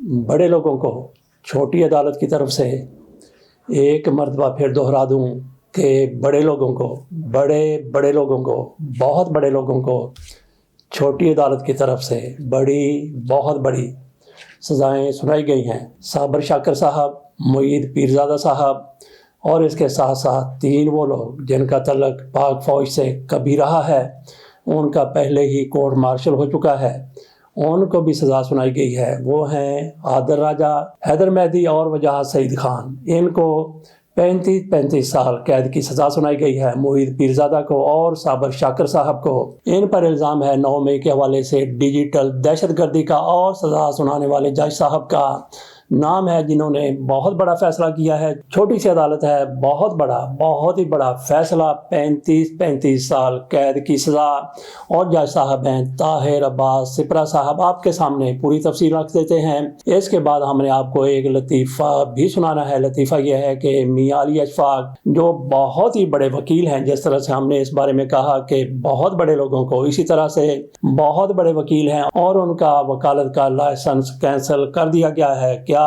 بڑے لوگوں کو چھوٹی عدالت کی طرف سے ایک مرتبہ پھر دہرا دوں کہ بڑے لوگوں کو بہت بڑے لوگوں کو چھوٹی عدالت کی طرف سے بہت بڑی سزائیں سنائی گئی ہیں۔ صابر شاکر صاحب، معید پیرزادہ صاحب اور اس کے ساتھ ساتھ 3 وہ لوگ جن کا تعلق پاک فوج سے کبھی رہا ہے، ان کا پہلے ہی کورٹ مارشل ہو چکا ہے، ان کو بھی سزا سنائی گئی ہے۔ وہ ہیں عادل راجہ، حیدر مہدی اور وجاہت سعید خان۔ ان کو 35 سال قید کی سزا سنائی گئی ہے۔ معید پیرزادہ کو اور صابر شاکر صاحب کو ان پر الزام ہے 9 مئی کے حوالے سے ڈیجیٹل دہشت گردی کا، اور سزا سنانے والے جج صاحب کا نام ہے جنہوں نے بہت بڑا فیصلہ کیا ہے۔ چھوٹی سی عدالت ہے، بہت ہی بڑا فیصلہ، 35 سال قید کی سزا۔ اور جج صاحب ہیں طاہر عباس سپرہ صاحب۔ آپ کے سامنے پوری تفصیل رکھ دیتے ہیں۔ اس کے بعد ہم نے آپ کو ایک لطیفہ بھی سنانا ہے۔ لطیفہ یہ ہے کہ میاں علی اشفاق جو بہت ہی بڑے وکیل ہیں، جس طرح سے ہم نے اس بارے میں کہا کہ بہت بڑے لوگوں کو اسی طرح سے بہت بڑے وکیل ہیں اور ان کا وکالت کا لائسنس کینسل کر دیا گیا ہے۔ کیا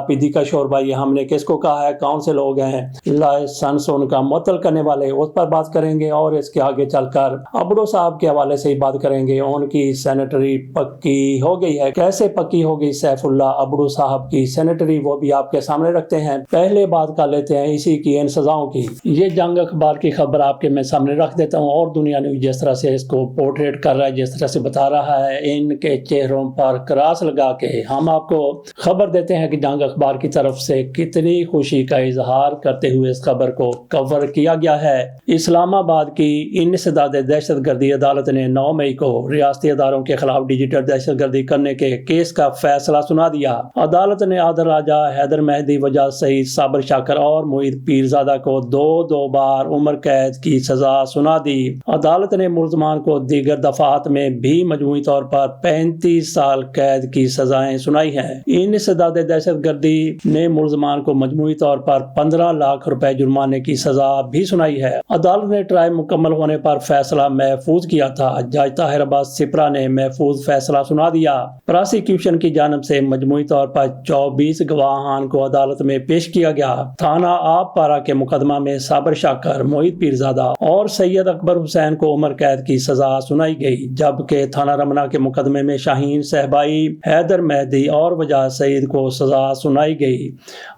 پدی کا شوربہ، یہ ہم نے کس کو کہا ہے، کون سے لوگ ہیں لائسنس ان کا معطل کرنے والے، اس پر بات کریں گے۔ اور اس کے آگے چل کر ابڑو صاحب کے حوالے سے ہی بات کریں گے۔ ان کی سینیٹری پکی ہو گئی ہے، کیسے پکی ہو گئی سیف اللہ ابڑو صاحب کی سینیٹری، وہ بھی آپ کے سامنے رکھتے ہیں۔ پہلے بات کر لیتے ہیں اسی کی ان سزاؤں کی۔ یہ جنگ اخبار کی خبر آپ کے میں سامنے رکھ دیتا ہوں، اور دنیا نے جس طرح سے اس کو پورٹریٹ کر رہا ہے، جس طرح سے بتا رہا ہے، ان کے چہروں پر کراس لگا کے ہم آپ کو خبر دیتے ہیں کہ جنگ اخبار کی طرف سے کتنی خوشی کا اظہار کرتے ہوئے اس خبر کو کور کیا گیا ہے۔ اسلام آباد کی انسداد دہشت گردی عدالت نے 9 مئی کو ریاستی اداروں کے خلاف ڈیجیٹل دہشت گردی کرنے کے کیس کا فیصلہ سنا دیا۔ عدالت نے عادل راجہ، حیدر مہدی، وجاہت سعید، صابر شاکر اور معید پیرزادہ کو 2 بار عمر قید کی سزا سنا دی۔ عدالت نے ملزمان کو دیگر دفعات میں بھی مجموعی طور پر 35 سال قید کی سزائیں سنائی ہیں۔ انسداد دہشت گردی نے ملزمان کو مجموعی طور پر 15 لاکھ روپے جرمانے کی سزا بھی سنائی ہے۔ عدالت نے ٹرائل مکمل ہونے پر فیصلہ محفوظ کیا تھا۔ جج طاہر عباس سپرہ نے محفوظ فیصلہ سنا دیا۔ پراسیکیوشن کی جانب سے مجموعی طور پر 24 گواہان کو عدالت میں پیش کیا گیا۔ تھانہ آب پارہ کے مقدمہ میں صابر شاکر، معید پیرزادہ اور سید اکبر حسین کو عمر قید کی سزا سنائی گئی، جبکہ تھانہ رمنا کے مقدمے میں شاہین صہبائی، حیدر مہدی اور وجاہت سعید کو سزا سنائی گئی۔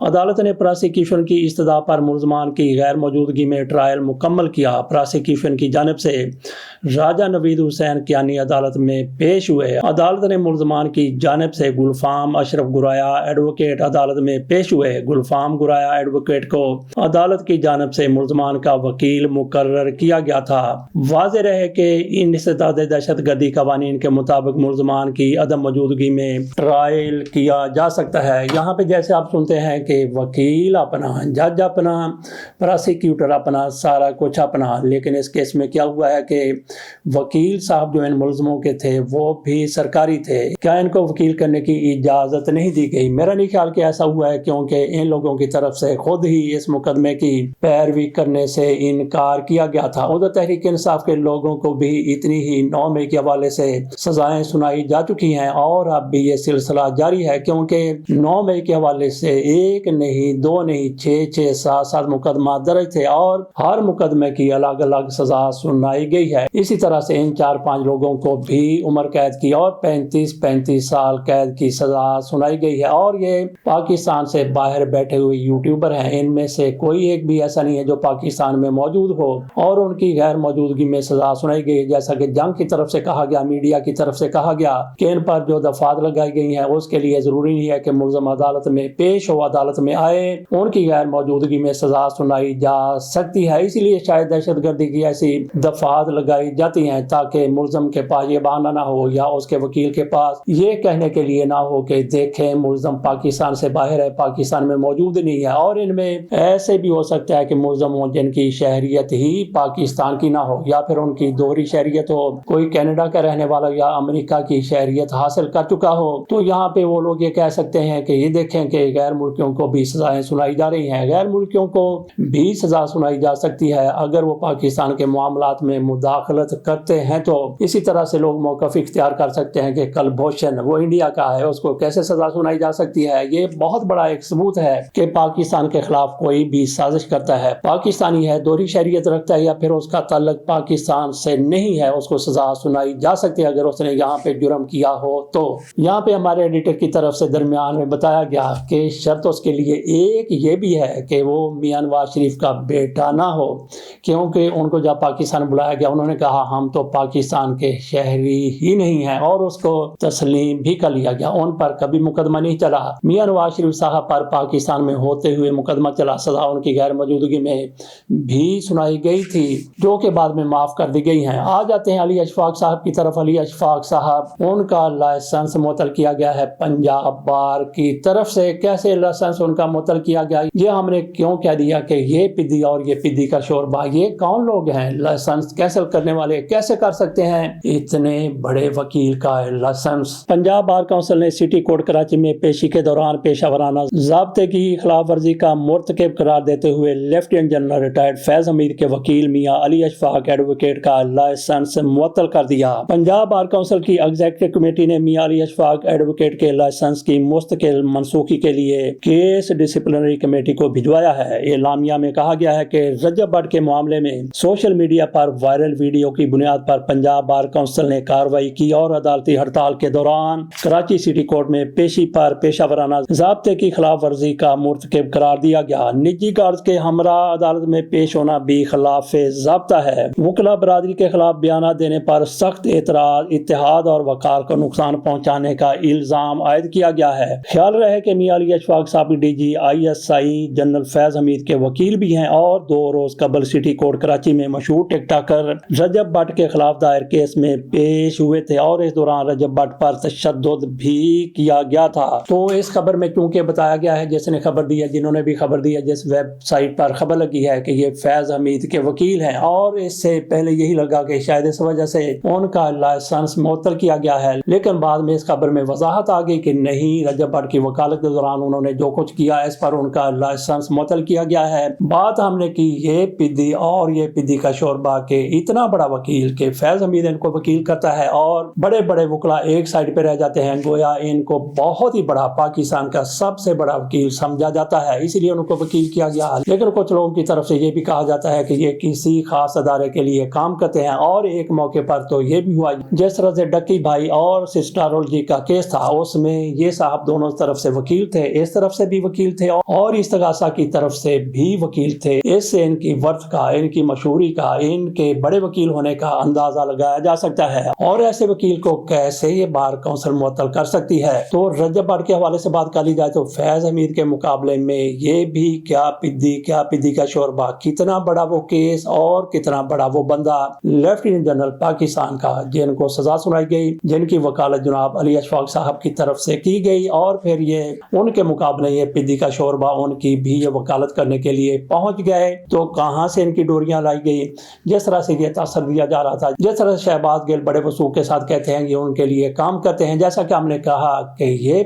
عدالت نے پراسیکیوشن کی استدعا پر ملزمان کی غیر موجودگی میں ٹرائل مکمل کیا۔ پراسیکیوشن کی جانب سے راجہ نوید حسین کیانی عدالت میں پیش ہوئے۔ عدالت نے ملزمان کی جانب سے گلفام اشرف گرایا ایڈوکیٹ عدالت میں پیش ہوئے۔ گلفام گرایا ایڈوکیٹ کو عدالت کی جانب سے ملزمان کا وکیل مقرر کیا گیا تھا۔ واضح رہے کہ انسداد دہشت گردی قوانین کے مطابق ملزمان کی عدم موجودگی میں ٹرائل کیا جا سکتا ہے۔ یہاں پہ جیسے آپ سنتے ہیں کہ وکیل اپنا، جج اپنا، پراسیکیوٹر اپنا، سارا کچھ اپنا، لیکن اس کیس میں کیا ہوا ہے کہ وکیل صاحب جو ان ملزموں کے تھے وہ بھی سرکاری تھے۔ کیا ان کو وکیل کرنے کی اجازت نہیں دی گئی؟ میرا نہیں خیال کہ ایسا ہوا ہے، کیونکہ ان لوگوں کی طرف سے خود ہی اس مقدمے کی پیروی کرنے سے انکار کیا گیا تھا۔ ادھر تحریک انصاف کے لوگوں کو بھی اتنی ہی 9 مئی کے حوالے سے سزائیں سنائی جا چکی ہیں، اور اب بھی یہ سلسلہ جاری ہے، کیونکہ 9 مئی کے حوالے سے 1 نہیں 2 نہیں 6 7 مقدمہ درج تھے، اور ہر مقدمے کی الگ الگ سزا سنائی گئی ہے۔ اسی طرح سے ان 4-5 لوگوں کو بھی عمر قید کی اور 35 سال قید کی سزا سنائی گئی ہے، اور یہ پاکستان سے باہر بیٹھے ہوئے یوٹیوبر ہیں۔ ان میں سے کوئی ایک بھی ایسا نہیں ہے جو پاکستان میں موجود ہو اور ان کی غیر موجودگی میں سزا سنائی گئی، جیسا کہ جنگ کی طرف سے کہا گیا، میڈیا کی طرف سے کہا گیا کہ ان پر جو دفعات لگائی گئی ہیں اس کے لیے ضروری نہیں ہے کہ ملزم عدالت میں پیش ہو، عدالت میں آئے، ان کی غیر موجودگی میں سزا سنائی جا سکتی ہے۔ اسی لیے شاید دہشت گردی کی ایسی دفعات لگائی جاتی ہیں تاکہ ملزم کے پاس یہ بہانہ نہ ہو یا اس کے وکیل کے پاس یہ کہنے کے لیے نہ ہو کہ دیکھیں ملزم پاکستان سے باہر ہے، پاکستان میں موجود نہیں ہے۔ اور ان میں ایسے بھی ہو سکتا ہے کہ ملزم ہوں جن کی شہریت ہی پاکستان کی نہ ہو، یا پھر ان کی دوہری شہریت ہو، کوئی کینیڈا کا رہنے والا یا امریکہ کی شہریت حاصل کر چکا ہو، تو یہاں پہ وہ لوگ یہ کہہ کہہ سکتے ہیں کہ یہ دیکھیں کہ غیر ملکیوں کو بھی سزائیں سنائی جا رہی ہیں، غیر ملکیوں کو بھی سزا سنائی جا سکتی ہے اگر وہ پاکستان کے معاملات میں مداخلت کرتے ہیں۔ تو اسی طرح سے لوگ موقف اختیار کر سکتے ہیں کہ کلبھوشن وہ انڈیا کا ہے، اس کو کیسے سزا سنائی جا سکتی ہے۔ یہ بہت بڑا ایک ثبوت ہے کہ پاکستان کے خلاف کوئی بھی سازش کرتا ہے، پاکستانی ہے، دوہری شہریت رکھتا ہے یا پھر اس کا تعلق پاکستان سے نہیں ہے، اس کو سزا سنائی جا سکتی ہے اگر اس نے یہاں پہ جرم کیا ہو۔ تو یہاں پہ ہمارے ایڈیٹر کی طرف سے درمیان میں بتایا گیا کہ شرط اس کے لیے ایک یہ بھی ہے کہ وہ میاں نواز شریف کا بیٹا نہ ہو، کیونکہ ان کو جب پاکستان بلایا گیا انہوں نے کہا ہم تو پاکستان کے شہری ہی نہیں ہیں، اور اس کو تسلیم بھی کر لیا گیا۔ ان پر کبھی مقدمہ نہیں چلا، میاں نواز شریف صاحب پر پاکستان میں ہوتے ہوئے مقدمہ چلا، سزا ان کی غیر موجودگی میں بھی سنائی گئی تھی جو کہ بعد میں معاف کر دی گئی ہیں۔ آ جاتے ہیں علی اشفاق صاحب کی طرف۔ علی اشفاق صاحب ان کا لائسنس معطل کیا گیا ہے پنجاب بار کی طرف سے۔ کیسے لائسنس ان کا معطل کیا گیا، یہ ہم نے کیوں کہہ دیا کہ یہ پدی اور یہ پدی کا شوربہ، یہ کون لوگ ہیں؟ لائسنس کینسل کرنے والے کیسے کر سکتے ہیں؟ اتنے بڑے وکیل کا لائسنس۔ پنجاب بار کونسل نے سٹی کورٹ کراچی میں پیشی کے دوران پیشہ ورانہ ضابطے کی خلاف ورزی کا مرتکب قرار دیتے ہوئے لیفٹیننٹ جنرل ریٹائرڈ فیض حمید کے وکیل میاں علی اشفاق ایڈوکیٹ کا لائسنس معطل کر دیا۔ پنجاب بار کونسل کی ایگزیکٹو کمیٹی نے میاں علی اشفاق ایڈوکیٹ کے لائسنس کی مستقل منسوخی کے لیے کیس ڈسپلنری کمیٹی کو بھجوایا ہے۔ اعلامیہ میں کہا گیا ہے کہ رجب بٹ کے معاملے میں سوشل میڈیا پر وائرل ویڈیو کی بنیاد پر پنجاب بار کونسل نے کارروائی کی اور عدالتی ہڑتال کے دوران کراچی سٹی کورٹ میں پیشی پر پیشہ ورانہ ضابطے کی خلاف ورزی کا مرتکب قرار دیا گیا۔ نجی غرض کے ہمراہ عدالت میں پیش ہونا بھی خلاف ضابطہ ہے۔ وکلا برادری کے خلاف بیانات دینے پر سخت اعتراض، اتحاد اور وقار کو نقصان پہنچانے کا الزام عائد کیا گیا ہے۔ خیال رہے کہ میاں علی اشفاق سابق ڈی جی ISI جنرل فیض حمید کے وکیل بھی ہیں اور 2 روز قبل سٹی کورٹ کراچی میں مشہور ٹک ٹاکر رجب بٹ کے خلاف دائر کیس میں پیش ہوئے تھے اور اس دوران رجب بٹ پر تشدد بھی کیا گیا تھا۔ تو اس خبر میں چونکہ بتایا گیا ہے، جس نے خبر دی ہے، جنہوں نے بھی خبر دی ہے، جس ویب سائٹ پر خبر لگی ہے کہ یہ فیض حمید کے وکیل ہیں، اور اس سے پہلے یہی لگا کہ شاید اس وجہ سے ان کا لائسنس معطل کیا گیا ہے، لیکن بعد میں اس خبر میں وضاحت آ گئی کہ نہیں، رجب بٹ کی وکالت کے دوران انہوں نے جو کچھ کیا اس پر ان کا لائسنس معطل کیا گیا ہے۔ بات ہم نے کی یہ پدی اور یہ پدی کا شوربہ کہ اتنا بڑا وکیل کہ فیض حمید ان کو وکیل کرتا ہے اور بڑے بڑے وکلا ایک سائڈ پہ رہ جاتے ہیں، گویا ان کو بہت ہی بڑا پاکستان کا سب سے بڑا وکیل سمجھا جاتا ہے، اسی لیے ان کو وکیل کیا گیا۔ لیکن کچھ لوگوں کی طرف سے یہ بھی کہا جاتا ہے کہ یہ کسی خاص ادارے کے لیے کام کرتے ہیں، اور ایک موقع پر تو یہ بھی ہوا جس طرح سے ڈکی بھائی اور سسٹرولوجی کا کیس تھا، اس میں یہ صاحب دونوں طرف سے وکیل تھے، اس طرف سے بھی وکیل تھے اور استغاثہ کی طرف سے بھی وکیل تھے۔ اس سے ان کی ورث کا، ان کی مشہوری کا، ان کے بڑے وکیل ہونے کا اندازہ لگایا جا سکتا ہے، اور ایسے وکیل کو کیسے یہ بار کونسل معطل کر سکتی ہے۔ تو رجب بٹ کے حوالے سے بات کر لی جائے تو فیض حمید کے مقابلے میں یہ بھی کیا پدی کا شوربہ، کتنا بڑا وہ کیس اور کتنا بڑا وہ بندہ لیفٹیننٹ جنرل پاکستان کا، جن کو سزا سنائی گئی، جن کی وکالت جناب علی اشفاق صاحب کی طرف سے کی گئی، اور پھر یہ ان کے مقابلے یہ پدی کا شوربہ ان کی بھی یہ وکالت کرنے کے لیے پہنچ گئے تو کہاں سے ان کی ڈوریاں لائی گئی۔ جس طرح سے یہ تاثر دیا جا رہا تھا، جس طرح سے شہباز گل بڑے وثوق کے ساتھ کہتے ہیں یہ ان کے لیے کام کرتے ہیں، جیسا کہ ہم نے کہا کہ یہ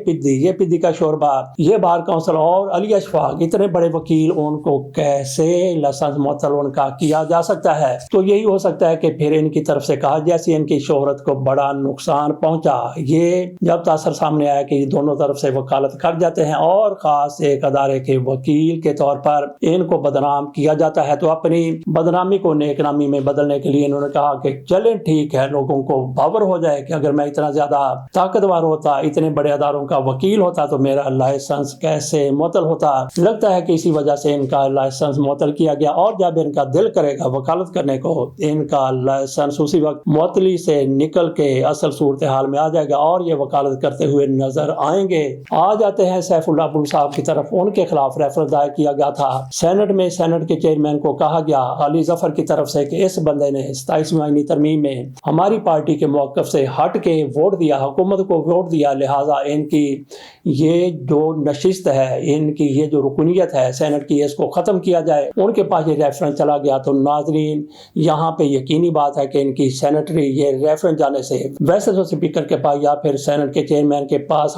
پدی کا شوربہ، یہ بار کونسل اور علی اشفاق اتنے بڑے وکیل، ان کو کیسے لائسنس معطل ان کا کیا جا سکتا ہے؟ تو یہی ہو سکتا ہے کہ پھر ان کی طرف سے کہا جیسے ان کی شہرت کو بڑا نقصان پہنچا، یہ جب تاثر سامنے آیا کہ یہ دونوں طرف سے وکالت کر جاتے ہیں اور خاص ایک ادارے کے وکیل کے طور پر ان کو بدنام کیا جاتا ہے، تو اپنی بدنامی کو نیک نامی میں بدلنے کے لیے انہوں نے کہا کہ چلیں ٹھیک ہے، لوگوں کو باور ہو جائے کہ اگر میں اتنا زیادہ طاقتور ہوتا، اتنے بڑے اداروں کا وکیل ہوتا تو میرا لائسنس کیسے معطل ہوتا۔ لگتا ہے کہ اسی وجہ سے ان کا لائسنس معطل کیا گیا، اور جب ان کا دل کرے گا وکالت کرنے کو، ان کا لائسنس اسی وقت معطلی سے نکل کے اصل صورتحال میں آ جائے گا اور یہ وکالت کرتے ہوئے نظر آئیں گے۔ آ جاتے ہیں سیف اللہ ابو صاحب کی طرف۔ ان کے خلاف ریفرنس دائر کیا گیا تھا سینٹ میں، سینٹ کے چیئرمین کو کہا گیا علی ظفر کی طرف سے کہ اس بندے نے 27ویں آئینی ترمیم میں ہماری پارٹی کے موقف سے ہٹ کے ووٹ دیا، حکومت کو ووٹ دیا، لہٰذا ان کی یہ جو نشست ہے، ان کی یہ جو رکنیت ہے سینٹ کی، اس کو ختم کیا جائے۔ ان کے پاس یہ ریفرنس چلا گیا۔ تو ناظرین یہاں پہ یقینی بات ہے کہ ان کی سینٹری یہ ریفرنس جانے سے ویسے تو اسپیکر کے پاس یا پھر سینٹ کے چیئرمین کے پاس